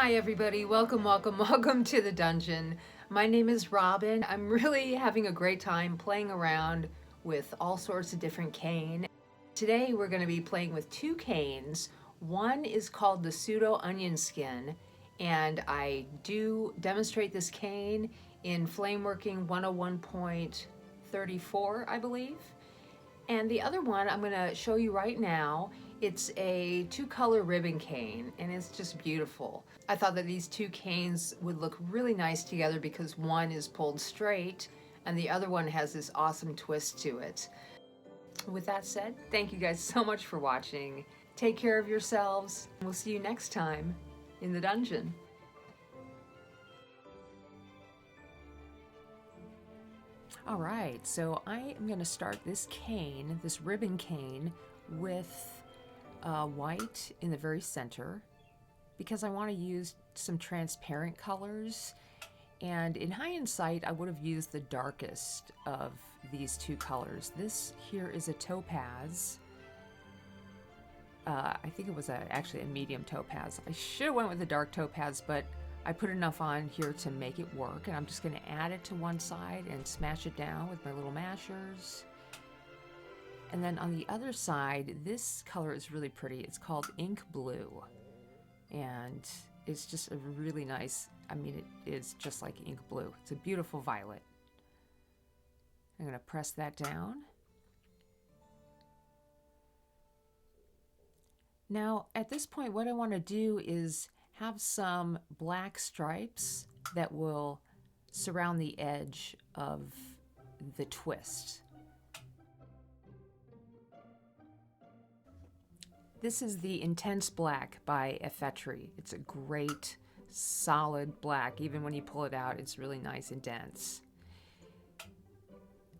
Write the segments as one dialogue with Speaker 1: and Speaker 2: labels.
Speaker 1: Hi everybody, welcome, welcome, welcome to the dungeon. My name is Robin. I'm really having a great time playing around with all sorts of different cane. Today we're going to be playing with two canes. One is called the Pseudo Onion Skin, and I do demonstrate this cane in Flameworking 101.34, I believe. And the other one I'm going to show you right now. It's a two-color ribbon cane, and it's just beautiful. I thought that these two canes would look really nice together because one is pulled straight and the other one has this awesome twist to it. With that said, thank you guys so much for watching. Take care of yourselves. We'll see you next time in the dungeon. All right, so I am going to start this cane, this ribbon cane, with white in the very center because I want to use some transparent colors, and in hindsight I would have used the darkest of these two colors. This here is a topaz. I think it was actually a medium topaz. I should have went with a dark topaz, but I put enough on here to make it work, and I'm just going to add it to one side and smash it down with my little mashers. And then on the other side, this color is really pretty. It's called ink blue, and it's just a really nice, I mean, it is just like ink blue. It's a beautiful violet. I'm going to press that down. Now, at this point, what I want to do is have some black stripes that will surround the edge of the twist. This is the Intense Black by Effetri. It's a great, solid black. Even when you pull it out, it's really nice and dense.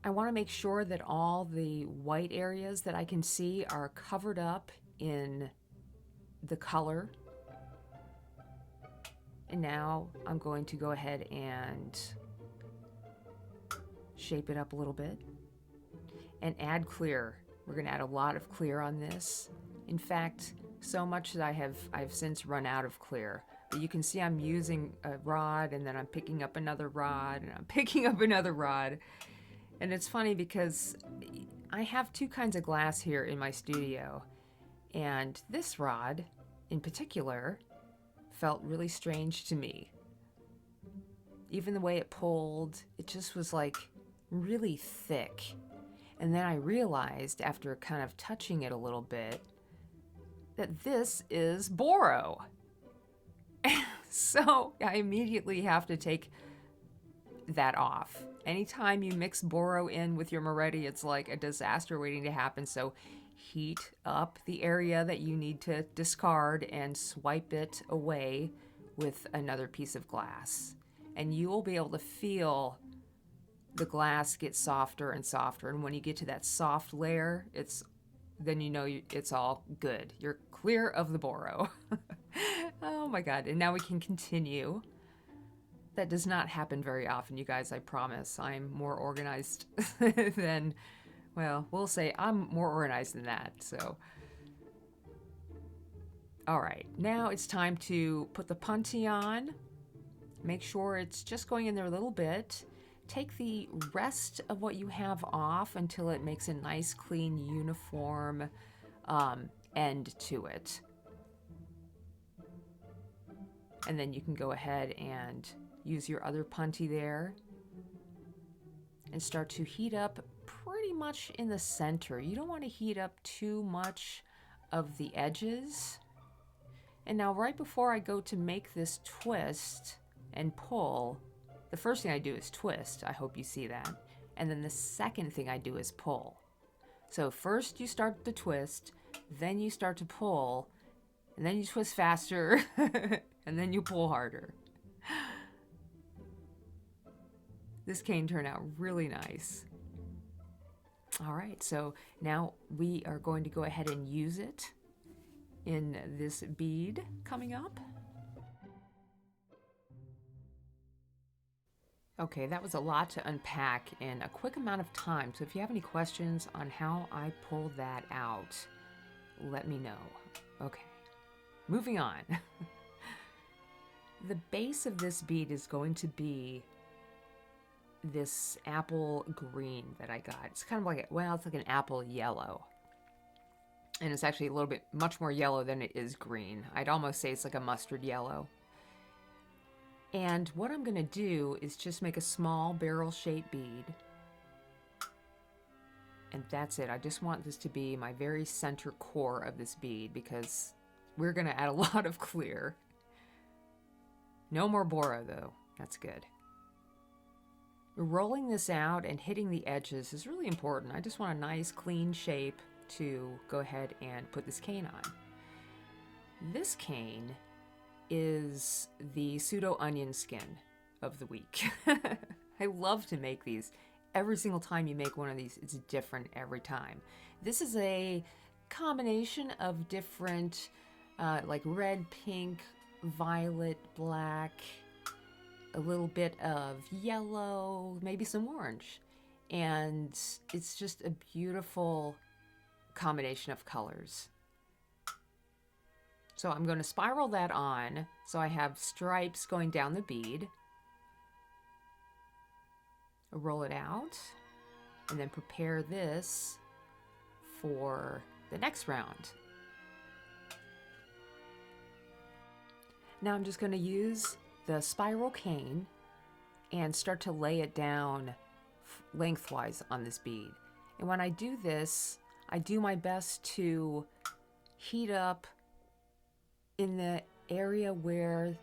Speaker 1: I want to make sure that all the white areas that I can see are covered up in the color. And now I'm going to go ahead and shape it up a little bit and add clear. We're going to add a lot of clear on this. In fact, so much that I've since run out of clear. But you can see I'm using a rod, and then I'm picking up another rod, and I'm picking up another rod. And it's funny because I have two kinds of glass here in my studio, and this rod in particular felt really strange to me. Even the way it pulled, it just was like really thick. And then I realized after kind of touching it a little bit that this is boro. So I immediately have to take that off. Anytime you mix boro in with your Moretti, it's like a disaster waiting to happen. So heat up the area that you need to discard and swipe it away with another piece of glass. And you will be able to feel the glass get softer and softer. And when you get to that soft layer, then you know it's all good. You're clear of the boro. Oh my God. And now we can continue. That does not happen very often, you guys, I promise. I'm more organized than, well, we'll say I'm more organized than that, so. All right, now it's time to put the punty on. Make sure it's just going in there a little bit. Take the rest of what you have off until it makes a nice, clean, uniform end to it. And then you can go ahead and use your other punty there and start to heat up pretty much in the center. You don't want to heat up too much of the edges. And now right before I go to make this twist and pull, the first thing I do is twist. I hope you see that. And then the second thing I do is pull. So first you start the twist, then you start to pull, and then you twist faster, and then you pull harder. This cane turned out really nice. All right, so now we are going to go ahead and use it in this bead coming up. Okay, that was a lot to unpack in a quick amount of time. So if you have any questions on how I pulled that out, let me know. Okay, moving on. The base of this bead is going to be this apple green that I got. It's kind of like, well, it's like an apple yellow. And it's actually a little bit much more yellow than it is green. I'd almost say it's like a mustard yellow. And what I'm going to do is just make a small barrel-shaped bead. And that's it. I just want this to be my very center core of this bead because we're going to add a lot of clear. No more boro though. That's good. Rolling this out and hitting the edges is really important. I just want a nice clean shape to go ahead and put this cane on. This cane is the Pseudo Onion Skin of the week. I love to make these. Every single time you make one of these, it's different every time. This is a combination of different like red, pink, violet, black, a little bit of yellow, maybe some orange. And it's just a beautiful combination of colors. So I'm going to spiral that on so I have stripes going down the bead. Roll it out and then prepare this for the next round. Now I'm just going to use the spiral cane and start to lay it down lengthwise on this bead. And when I do this, I do my best to heat up in the area where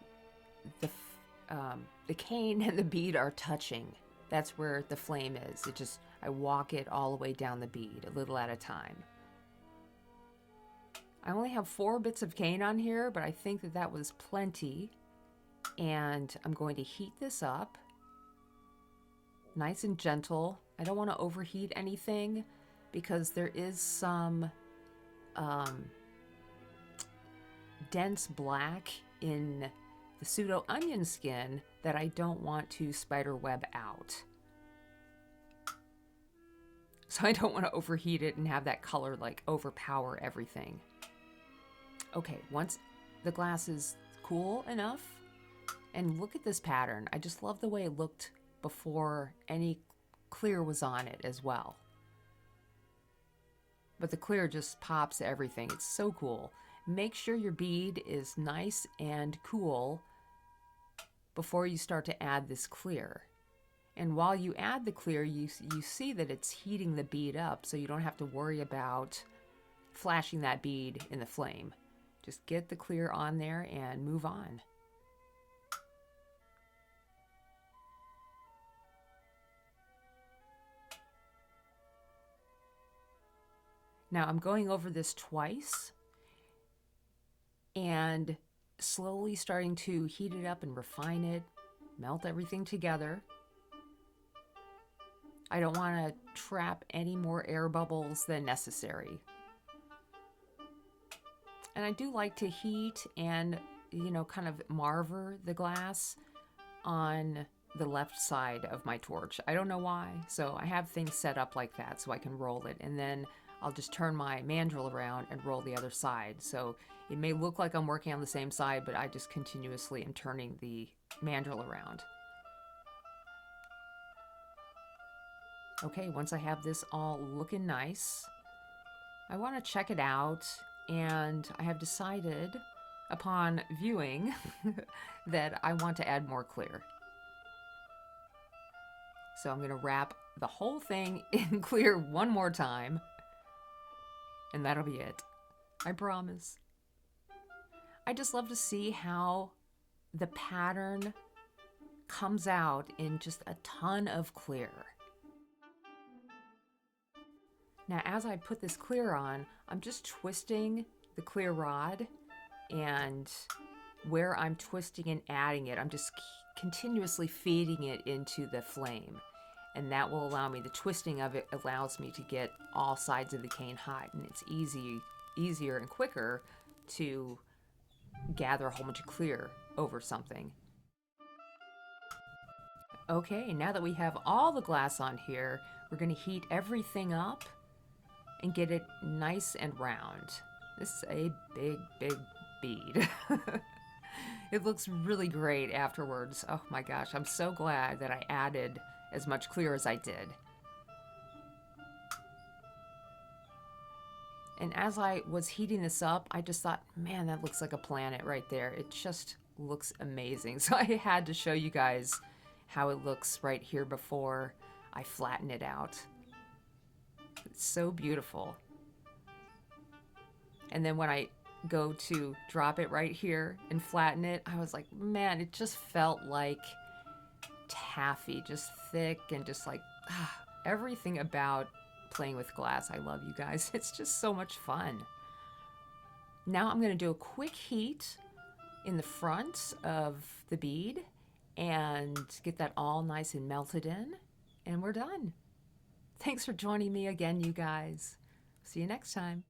Speaker 1: the cane and the bead are touching. That's where the flame is. I walk it all the way down the bead, a little at a time. I only have 4 bits of cane on here, but I think that that was plenty. And I'm going to heat this up. Nice and gentle. I don't want to overheat anything because there is some dense black in the Pseudo Onion Skin that I don't want to spider web out. So I don't want to overheat it and have that color like overpower everything. Okay, once the glass is cool enough, and look at this pattern. I just love the way it looked before any clear was on it as well. But the clear just pops everything. It's so cool. Make sure your bead is nice and cool before you start to add this clear. And while you add the clear, you see that it's heating the bead up, so you don't have to worry about flashing that bead in the flame. Just get the clear on there and move on. Now I'm going over this twice and slowly starting to heat it up and refine it, melt everything together. I don't want to trap any more air bubbles than necessary. And I do like to heat and, kind of marver the glass on the left side of my torch. I don't know why. So I have things set up like that so I can roll it. And then I'll just turn my mandrel around and roll the other side. So it may look like I'm working on the same side, but I just continuously am turning the mandrel around. Okay, once I have this all looking nice, I want to check it out, and I have decided upon viewing that I want to add more clear. So I'm going to wrap the whole thing in clear one more time, and that'll be it. I promise. I just love to see how the pattern comes out in just a ton of clear. Now, as I put this clear on, I'm just twisting the clear rod, and where I'm twisting and adding it, I'm just continuously feeding it into the flame. And that will allow me, the twisting of it allows me to get all sides of the cane hot, and it's easier and quicker to gather a whole bunch of clear over something. Okay, now that we have all the glass on here, we're going to heat everything up and get it nice and round. This is a big, big bead. It looks really great afterwards. Oh my gosh, I'm so glad that I added as much clear as I did. And as I was heating this up, I just thought, man, that looks like a planet right there. It just looks amazing. So I had to show you guys how it looks right here before I flatten it out. It's so beautiful. And then when I go to drop it right here and flatten it, I was like, man, it just felt like taffy, just thick and just like everything about playing with glass. I love you guys. It's just so much fun. Now I'm going to do a quick heat in the front of the bead and get that all nice and melted in, and we're done. Thanks for joining me again, you guys. See you next time.